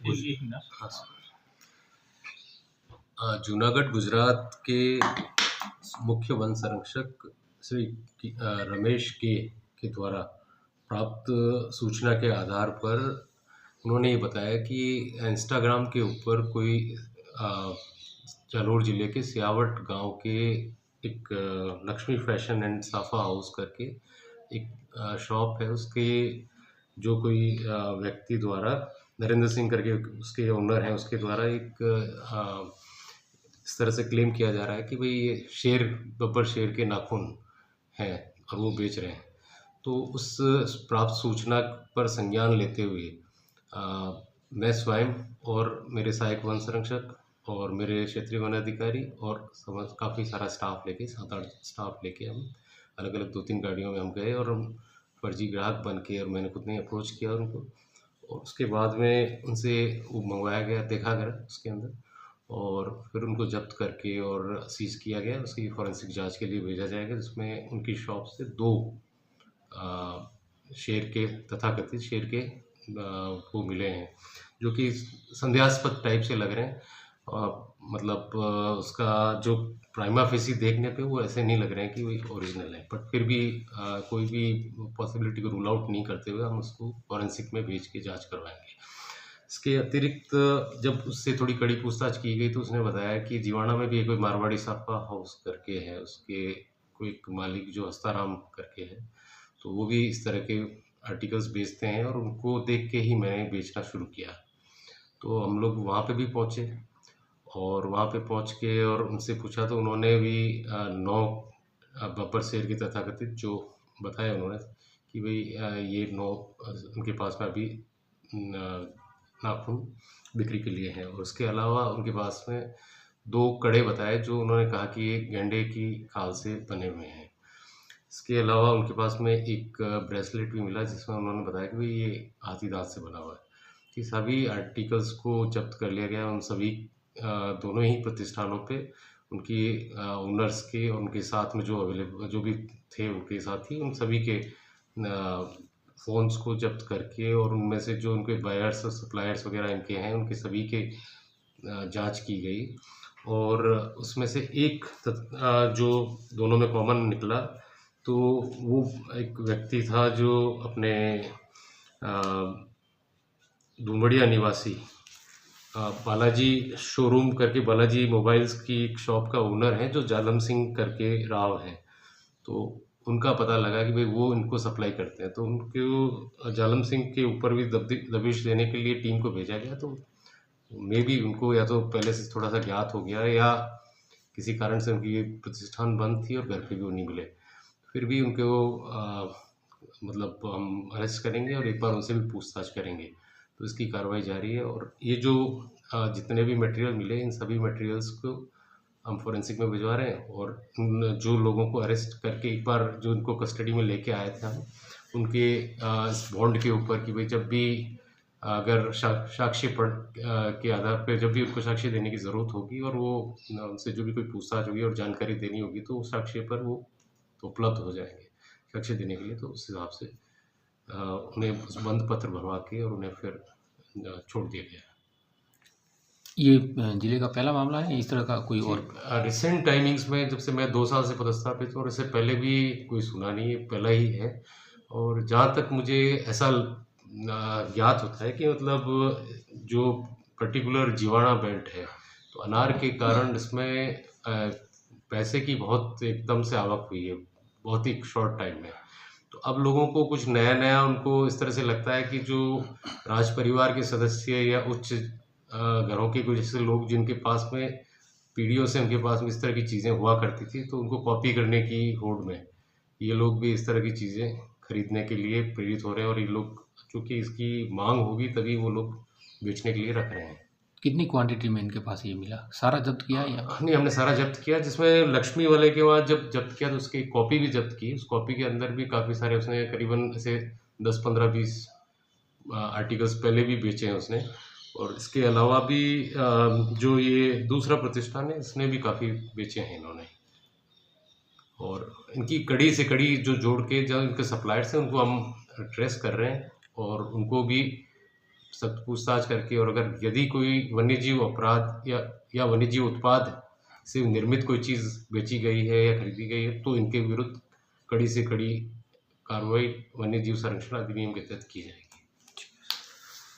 हाँ, जूनागढ़ गुजरात के मुख्य वन संरक्षक श्री रमेश के द्वारा प्राप्त सूचना के आधार पर उन्होंने ये बताया कि इंस्टाग्राम के ऊपर कोई जालोर ज़िले के सियावट गांव के एक लक्ष्मी फैशन एंड साफा हाउस करके एक शॉप है, उसके जो कोई व्यक्ति द्वारा नरेंद्र सिंह करके उसके ओनर हैं, उसके द्वारा एक इस तरह से क्लेम किया जा रहा है कि भाई ये बब्बर शेर के नाखून हैं और वो बेच रहे हैं। तो उस प्राप्त सूचना पर संज्ञान लेते हुए मैं स्वयं और मेरे सहायक वन संरक्षक और मेरे क्षेत्रीय वन अधिकारी और समझ काफ़ी सारा स्टाफ लेके 7-8 स्टाफ लेके हम अलग अलग 2-3 गाड़ियों में हम गए और हम फर्जी ग्राहक बन के और मैंने खुद ने अप्रोच किया उनको, और उसके बाद में उनसे वो मंगवाया गया, देखा गया उसके अंदर, और फिर उनको जब्त करके और सीज किया गया। उसकी फॉरेंसिक जांच के लिए भेजा जाएगा, जिसमें उनकी शॉप से 2 शेर के तथाकथित शेर के वो मिले हैं, जो कि संदेहास्पद टाइप से लग रहे हैं। मतलब उसका जो प्राइमा फेसी देखने पे वो ऐसे नहीं लग रहे हैं कि वो ओरिजिनल है, बट फिर भी कोई भी पॉसिबिलिटी को रूल आउट नहीं करते हुए हम उसको फॉरेंसिक में भेज के जांच करवाएंगे। इसके अतिरिक्त जब उससे थोड़ी कड़ी पूछताछ की गई तो उसने बताया कि जीवाणा में भी कोई मारवाड़ी साफा हाउस करके है, उसके कोई एक मालिक जो हस्ताराम करके है, तो वो भी इस तरह के आर्टिकल्स बेचते हैं और उनको देख के ही मैंने बेचना शुरू किया। तो हम लोग वहाँ पे भी पहुँचे और वहाँ पे पहुँच के और उनसे पूछा तो उन्होंने भी 9 बब्बर शेर के तथाकथित जो बताया उन्होंने कि भाई ये 9 उनके पास में अभी नाखून बिक्री के लिए हैं, और उसके अलावा उनके पास में 2 कड़े बताए जो उन्होंने कहा कि ये गेंडे की खाल से बने हुए हैं। इसके अलावा उनके पास में एक ब्रेसलेट भी मिला जिसमें उन्होंने बताया कि भाई ये हाथी दाँत से बना हुआ है। कि सभी आर्टिकल्स को जब्त कर लिया गया। उन सभी दोनों ही प्रतिष्ठानों पे उनकी ओनर्स के और उनके साथ में जो भी थे उनके साथी, उन सभी के फ़ोन्स को जब्त करके और उनमें से जो उनके बायर्स और सप्लायर्स वगैरह इनके हैं, उनके सभी के जांच की गई, और उसमें से एक जो दोनों में कॉमन निकला, तो वो एक व्यक्ति था जो अपने डुमरिया निवासी बालाजी शोरूम करके, बालाजी मोबाइल्स की एक शॉप का ओनर है जो जालम सिंह करके राव हैं। तो उनका पता लगा कि भाई वो इनको सप्लाई करते हैं, तो उनको जालम सिंह के ऊपर भी दबिश देने के लिए टीम को भेजा गया। तो मे बी उनको या तो पहले से थोड़ा सा ज्ञात हो गया या किसी कारण से उनकी प्रतिष्ठान बंद थी और घर पे भी वो नहीं मिले। फिर भी उनको मतलब हम अरेस्ट करेंगे और एक बार उनसे भी पूछताछ करेंगे। तो इसकी कार्रवाई जारी है, और ये जो जितने भी मटेरियल मिले इन सभी मटेरियल्स को हम फोरेंसिक में भिजवा रहे हैं, और उन जो लोगों को अरेस्ट करके एक बार जो उनको कस्टडी में लेके आए थे हम, उनके इस बॉन्ड के ऊपर कि भाई जब भी अगर साक्ष्य के आधार पर जब भी उनको साक्ष्य देने की ज़रूरत होगी और वो उनसे जो भी कोई पूछताछ होगी और जानकारी देनी होगी तो उस साक्ष्य पर वो उपलब्ध हो जाएंगे साक्ष्य देने के लिए। तो उस हिसाब से उन्हें बंद पत्र भरवा के और उन्हें फिर छोड़ दिया गया। ये जिले का पहला मामला है, इस तरह का कोई और? रिसेंट टाइमिंग्स में जब से मैं 2 साल से पदस्थापित हूँ और इससे पहले भी कोई सुना नहीं है, पहला ही है। और जहाँ तक मुझे ऐसा ज्ञात होता है कि मतलब जो पर्टिकुलर जीवाणा बेल्ट है, तो अनार के कारण इसमें पैसे की बहुत एकदम से आवक हुई है, बहुत ही शॉर्ट टाइम में। तो अब लोगों को कुछ नया उनको इस तरह से लगता है कि जो राज परिवार के सदस्य या उच्च घरों के कुछ ऐसे लोग जिनके पास में पीढ़ियों से उनके पास में इस तरह की चीज़ें हुआ करती थी, तो उनको कॉपी करने की होड़ में ये लोग भी इस तरह की चीज़ें खरीदने के लिए प्रेरित हो रहे हैं, और ये लोग चूँकि इसकी मांग होगी तभी वो लोग बेचने के लिए रख रहे हैं। कितनी क्वांटिटी में इनके पास ये मिला? सारा जब्त किया या? नहीं, हमने सारा जब्त किया। जिसमें लक्ष्मी वाले के वहाँ जब जब्त किया तो उसकी कॉपी भी जब्त की। उस कॉपी के अंदर भी काफ़ी सारे उसने करीबन ऐसे 10, 15, 20 आर्टिकल्स पहले भी बेचे हैं उसने। और इसके अलावा भी जो ये दूसरा प्रतिष्ठान है इसने भी काफ़ी बेचे हैं इन्होंने। और इनकी कड़ी से कड़ी जो जोड़ के जो इनके सप्लायर्स हैं उनको हम ट्रेस कर रहे हैं और उनको भी सख्त पूछताछ करके, और अगर यदि कोई वन्यजीव अपराध या वन्यजीव उत्पाद से निर्मित कोई चीज़ बेची गई है या खरीदी गई है, तो इनके विरुद्ध कड़ी से कड़ी कार्रवाई वन्यजीव संरक्षण अधिनियम के तहत की जाएगी।